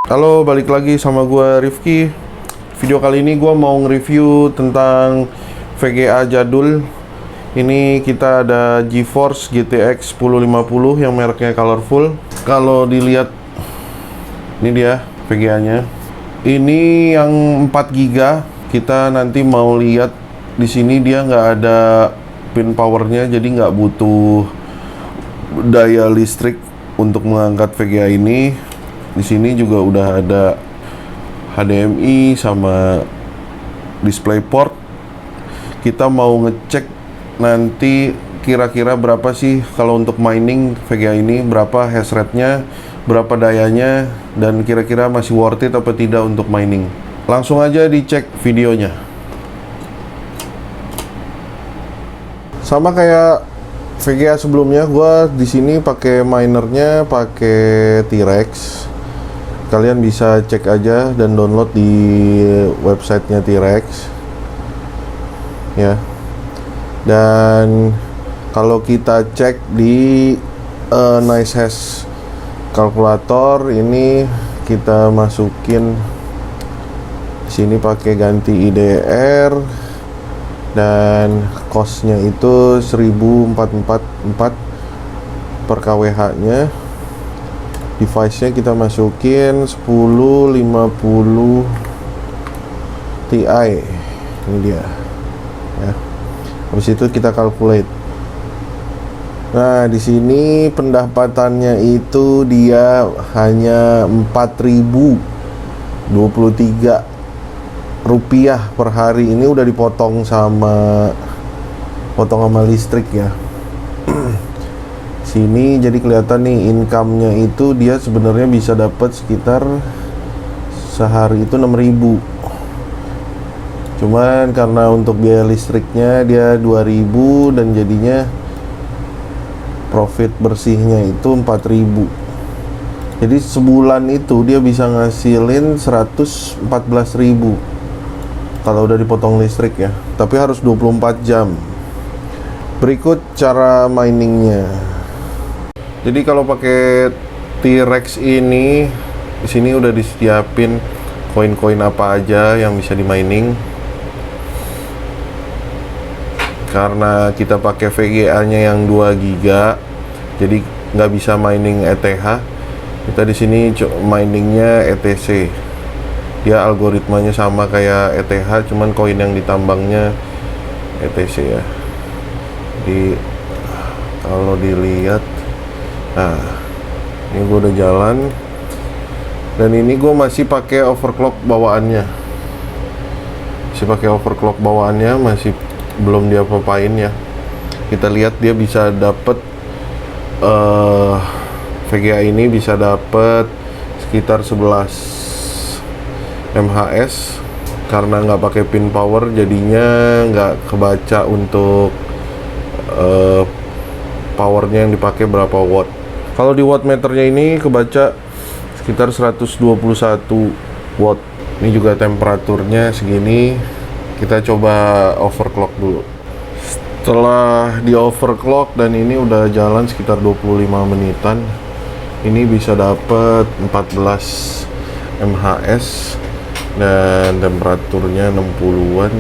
Halo, balik lagi sama gua Rifki. Video kali ini gua mau nge-review tentang VGA jadul. Ini kita ada GeForce GTX 1050 yang mereknya colorful. Kalau dilihat, ini dia VGA-nya. Ini yang 4 GB. Kita nanti mau lihat di sini dia nggak ada pin powernya, jadi nggak butuh daya listrik untuk mengangkat VGA ini. Di sini juga udah ada HDMI sama DisplayPort. Kita mau ngecek nanti kira-kira berapa sih kalau untuk mining VGA ini, berapa hash rate-nya, berapa dayanya, dan kira-kira masih worth it apa tidak untuk mining. Langsung aja dicek videonya. Sama kayak VGA sebelumnya, gua di sini pakai minernya pakai T-Rex. Kalian bisa cek aja dan download di websitenya T-Rex ya. Dan kalau kita cek di NiceHash kalkulator ini, kita masukin di sini pakai ganti IDR dan cost-nya itu 1444 per kWh nya. Device-nya kita masukin 1050 Ti. Ini dia ya. Habis itu kita calculate. Nah, di sini pendapatannya itu dia hanya 4.023 rupiah per hari. Ini udah dipotong sama listrik ya. Sini jadi kelihatan nih income-nya itu dia sebenarnya bisa dapat sekitar sehari itu 6.000. Cuman karena untuk biaya listriknya dia 2.000 dan jadinya profit bersihnya itu 4.000. Jadi sebulan itu dia bisa ngasilin 114.000 kalau udah dipotong listrik ya. Tapi harus 24 jam. Berikut cara miningnya. Jadi kalau pakai T-Rex ini, di sini udah disiapin koin-koin apa aja yang bisa di mining. Karena kita pakai VGA-nya yang 2 GB, jadi nggak bisa mining ETH. Kita di sini miningnya ETC. Dia algoritmanya sama kayak ETH, cuman koin yang ditambangnya ETC ya. Jadi kalau dilihat, nah, ini gue udah jalan, dan ini gue masih pakai overclock bawaannya. Masih belum diapa-apain ya. Kita lihat dia bisa dapet VGA ini bisa dapet sekitar 11 MHz. Karena nggak pakai pin power, jadinya nggak kebaca untuk powernya yang dipakai berapa watt. Kalau di wattmeternya ini kebaca sekitar 121 watt. Ini juga temperaturnya segini. Kita coba overclock dulu. Setelah di overclock dan ini udah jalan sekitar 25 menitan, ini bisa dapat 14 MHz dan temperaturnya 60-an.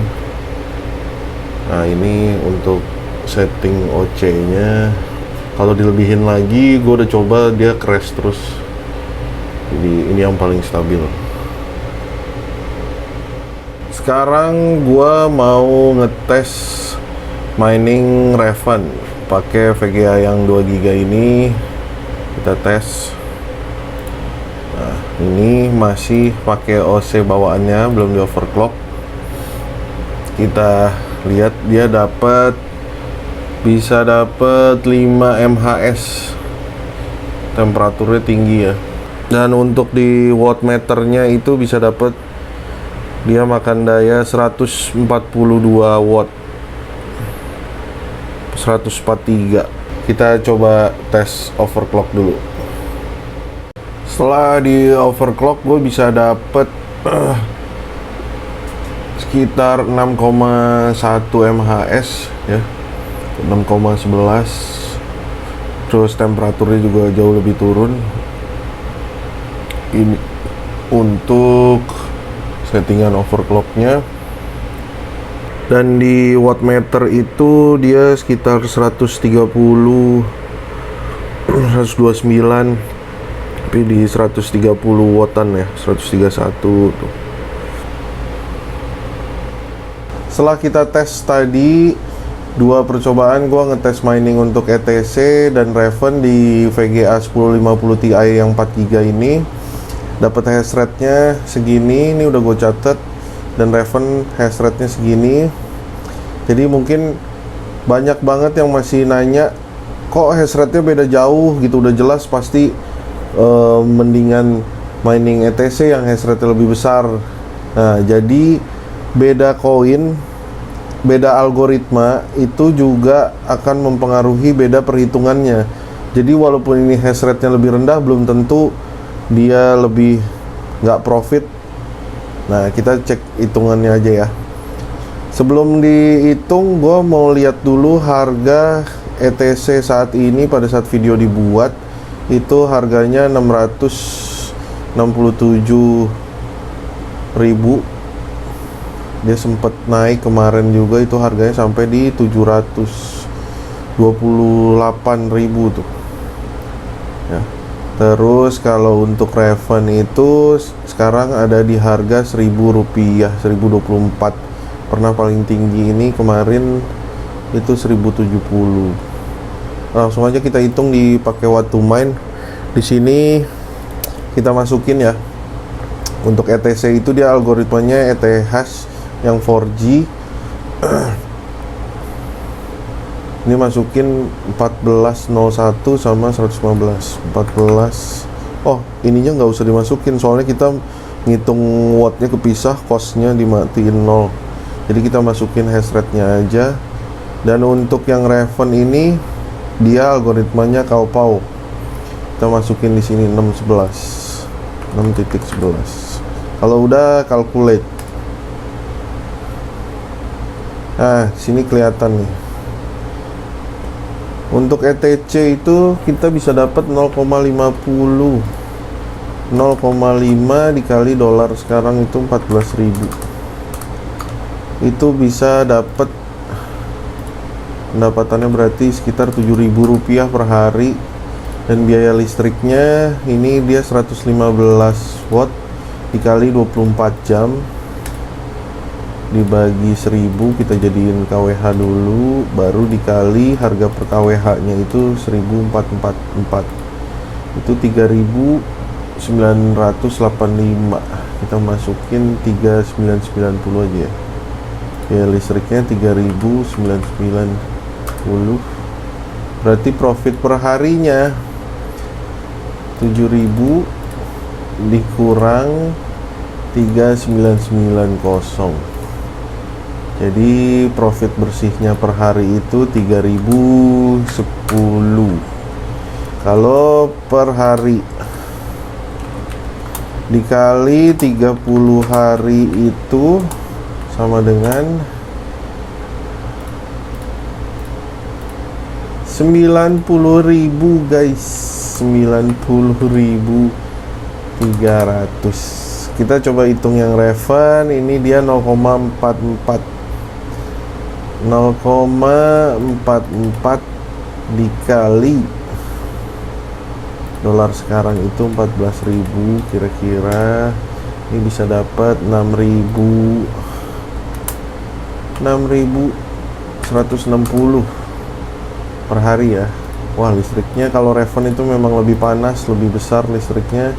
Nah, ini untuk setting OC-nya. Kalau dilebihin lagi, gue udah coba, dia crash terus. Jadi ini yang paling stabil. Sekarang gue mau ngetes mining Raven pakai VGA yang 2 GB ini. Kita tes. Nah, ini masih pakai OC bawaannya, belum di overclock. Kita lihat dia bisa dapat 5 MHz. Temperaturnya tinggi ya. Dan untuk di wattmeternya itu bisa dapat, dia makan daya 142 watt. 143. Kita coba tes overclock dulu. Setelah di overclock, gue bisa dapat sekitar 6,1 MHz ya. 6,11. Terus temperaturnya juga jauh lebih turun. untuk settingan overclocknya. Dan di wattmeter itu dia sekitar 130 129, tapi di 130 wattan ya, 131 tuh. Setelah kita tes tadi 2 percobaan, gua ngetes mining untuk ETC dan Raven di VGA 1050 Ti yang 4GB ini. Dapat hash rate-nya segini, ini udah gue catet. Dan Raven hash rate-nya segini. Jadi mungkin banyak banget yang masih nanya, kok hash rate-nya beda jauh gitu. Udah jelas pasti mendingan mining ETC yang hash rate lebih besar. Nah, jadi beda koin, beda algoritma itu juga akan mempengaruhi beda perhitungannya. Jadi walaupun ini hash rate-nya lebih rendah, belum tentu dia lebih nggak profit. Nah, kita cek hitungannya aja ya. Sebelum dihitung, gue mau lihat dulu harga ETC saat ini. Pada saat video dibuat itu harganya 667.000. Dia sempat naik kemarin juga, itu harganya sampai di 728.000 tuh ya. Terus kalau untuk Raven itu sekarang ada di harga Rp1.000, 1024. Pernah paling tinggi ini kemarin itu 1070. Langsung aja kita hitung dipakai watt to mine. Di sini kita masukin ya. Untuk ETC itu dia algoritmanya ETH yang 4G. Ini masukin 1401 sama 115. 14. Oh, ininya nggak usah dimasukin soalnya kita ngitung wattnya kepisah, costnya dimatiin 0. Jadi kita masukin hash rate-nya aja. Dan untuk yang Raven ini dia algoritmanya Kaopao. Kita masukin di sini 6.11. 6.11. Kalau udah calculate. Nah, sini kelihatan nih. Untuk ETC itu kita bisa dapat 0,50. 0,5 dikali dolar sekarang itu 14.000. Itu bisa dapat pendapatannya berarti sekitar Rp7.000 per hari. Dan biaya listriknya ini dia 115 watt dikali 24 jam dibagi 1000, kita jadiin KWH dulu, baru dikali harga per KWH nya itu 1444, itu 3.985. Kita masukin 3.990 aja ya. Ya listriknya 3.990, berarti profit per harinya 7.000 dikurang 3.990. Jadi profit bersihnya per hari itu 3.010. Kalau per hari dikali 30 hari itu sama dengan 90.000 guys. 90.300. Kita coba hitung yang Raven. Ini dia 0,44 dikali dolar sekarang itu 14.000, kira-kira ini bisa dapat 6.160 per hari ya. Wah, listriknya kalau Raven itu memang lebih panas, lebih besar listriknya.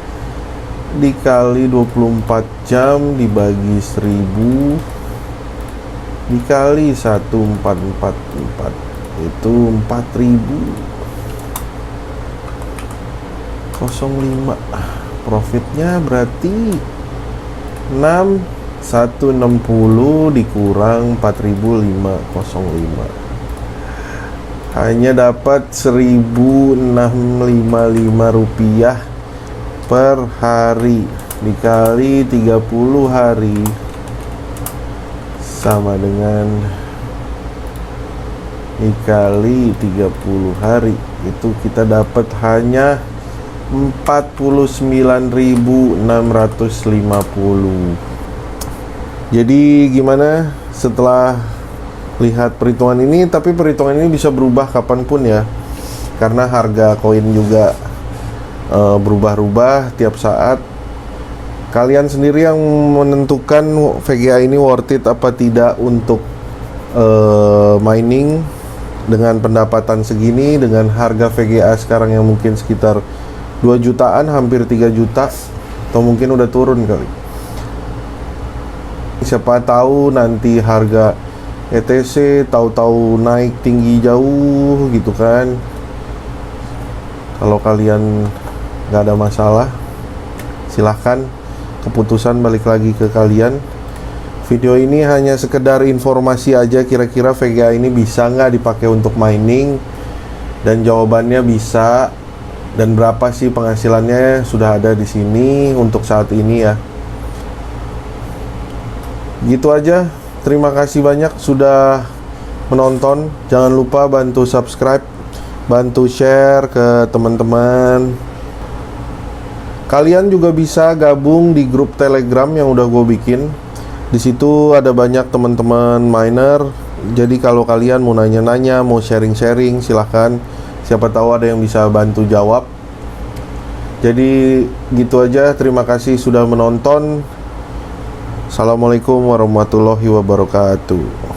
Dikali 24 jam dibagi 1000 dikali 1444 itu 4.005. Profitnya berarti 6.160 dikurang 4.505, hanya dapat 1.655 rupiah per hari. Dikali 30 hari sama dengan dikali 30 hari, itu kita dapat hanya 49.650. Jadi gimana setelah lihat perhitungan ini? Tapi perhitungan ini bisa berubah kapanpun ya, karena harga koin juga berubah-ubah tiap saat. Kalian sendiri yang menentukan VGA ini worth it apa tidak untuk mining. Dengan pendapatan segini, dengan harga VGA sekarang yang mungkin sekitar 2 jutaan, hampir 3 juta, atau mungkin udah turun kali. Siapa tahu nanti harga ETC tahu-tahu naik tinggi jauh gitu kan. Kalau kalian nggak ada masalah, silahkan, keputusan balik lagi ke kalian. Video ini hanya sekedar informasi aja, kira-kira VGA ini bisa nggak dipakai untuk mining, dan jawabannya bisa. Dan berapa sih penghasilannya sudah ada di sini untuk saat ini ya. Gitu aja. Terima kasih banyak sudah menonton. Jangan lupa bantu subscribe, bantu share ke teman-teman. Kalian juga bisa gabung di grup Telegram yang udah gue bikin. Di situ ada banyak teman-teman miner. Jadi kalau kalian mau nanya-nanya, mau sharing-sharing, silahkan. Siapa tahu ada yang bisa bantu jawab. Jadi gitu aja. Terima kasih sudah menonton. Assalamualaikum warahmatullahi wabarakatuh.